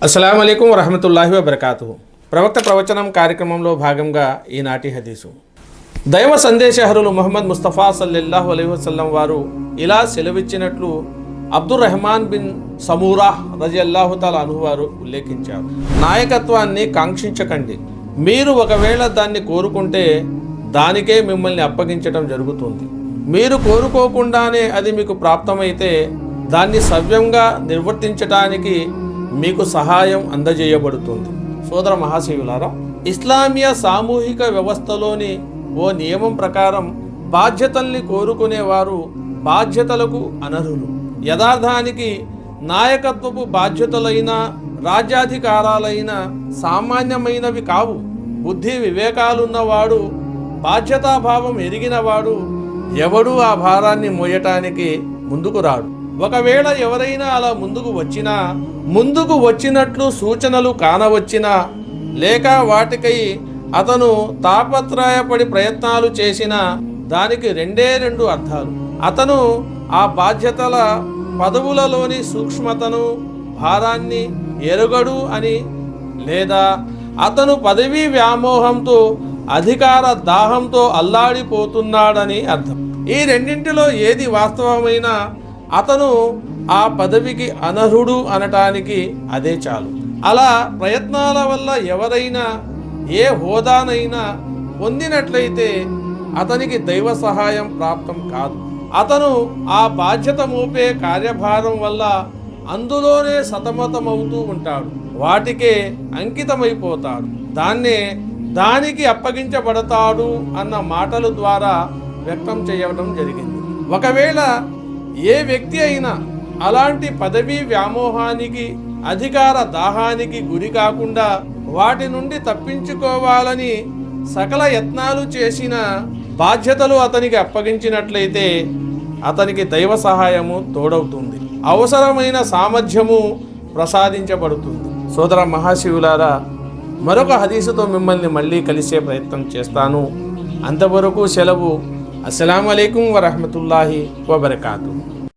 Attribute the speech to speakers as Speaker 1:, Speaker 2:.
Speaker 1: అస్సలాము అలైకుం వరహమతుల్లాహి వబర్కాతుహు. ప్రవక్త ప్రవచనం కార్యక్రమంలో భాగంగా ఈనాటి హదీసు. దైవ సందేశహరులు ముహమ్మద్ ముస్తఫా సల్లల్లాహు అలైహి వసల్లం వారు ఇలా సెలవిచ్చినట్లు అబ్దుర్ రెహమాన్ బిన్ సమూరాహ్ రజియల్లాహు తఆలా అన్హు వారు ఉల్లేఖించారు. నాయకత్వాన్ని కాంక్షించకండి, మీరు ఒకవేళ దాన్ని కోరుకుంటే దానికే మిమ్మల్ని అప్పగించడం జరుగుతుంది. మీరు కోరుకోకుండానే అది మీకు ప్రాప్తమైతే దాన్ని సవ్యంగా నిర్వర్తించడానికి మీకు సహాయం అందజేయబడుతుంది. సోదర మహాశివులారా, ఇస్లామియా సామూహిక వ్యవస్థలోని ఓ నియమం ప్రకారం బాధ్యతల్ని కోరుకునేవారు బాధ్యతలకు అనర్హులు. యథార్థానికి నాయకత్వపు బాధ్యతలైన రాజ్యాధికారాలైన సామాన్యమైనవి కావు. బుద్ధి వివేకాలున్నవాడు, బాధ్యతాభావం ఎరిగినవాడు ఎవడూ ఆ భారాన్ని మోయటానికి ముందుకు రాడు. ఒకవేళ ఎవరైనా అలా ముందుకు వచ్చినట్లు సూచనలు కానవచ్చినా, లేక వాటికై అతను తాపత్రయపడి ప్రయత్నాలు చేసినా దానికి రెండు అర్థాలు. అతను ఆ బాధ్యతల పదవులలోని సూక్ష్మతను, భారాన్ని ఎరుగడు అని, లేదా అతను పదవీ వ్యామోహంతో, అధికార దాహంతో అల్లాడిపోతున్నాడని అర్థం. ఈ రెండింటిలో ఏది వాస్తవమైన అతను ఆ పదవికి అనర్హుడు అనటానికి అదే చాలు. అలా ప్రయత్నాల వల్ల ఎవరైనా ఏ హోదానైనా పొందినట్లయితే అతనికి దైవ సహాయం ప్రాప్తం కాదు. అతను ఆ బాధ్యత మోపే కార్యభారం వల్ల అందులోనే సతమతమవుతూ ఉంటాడు, వాటికే అంకితమైపోతాడు, దానికి అప్పగించబడతాడు అన్న మాటల ద్వారా వ్యక్తం చేయడం జరిగింది. ఒకవేళ ఏ వ్యక్తి అయినా అలాంటి పదవీ వ్యామోహానికి, అధికార దాహానికి గురి కాకుండా వాటి నుండి తప్పించుకోవాలని సకల యత్నాలు చేసిన బాధ్యతలు అతనికి అప్పగించినట్లయితే అతనికి దైవ సహాయము తోడవుతుంది, అవసరమైన సామర్థ్యము ప్రసాదించబడుతుంది. సోదర మహాశివులారా, మరొక హదీసుతో మిమ్మల్ని మళ్ళీ కలిసే ప్రయత్నం చేస్తాను. అంతవరకు సెలవు. అస్సలాము అలైకుం వరహమతుల్లాహి వబర్కాతుహు.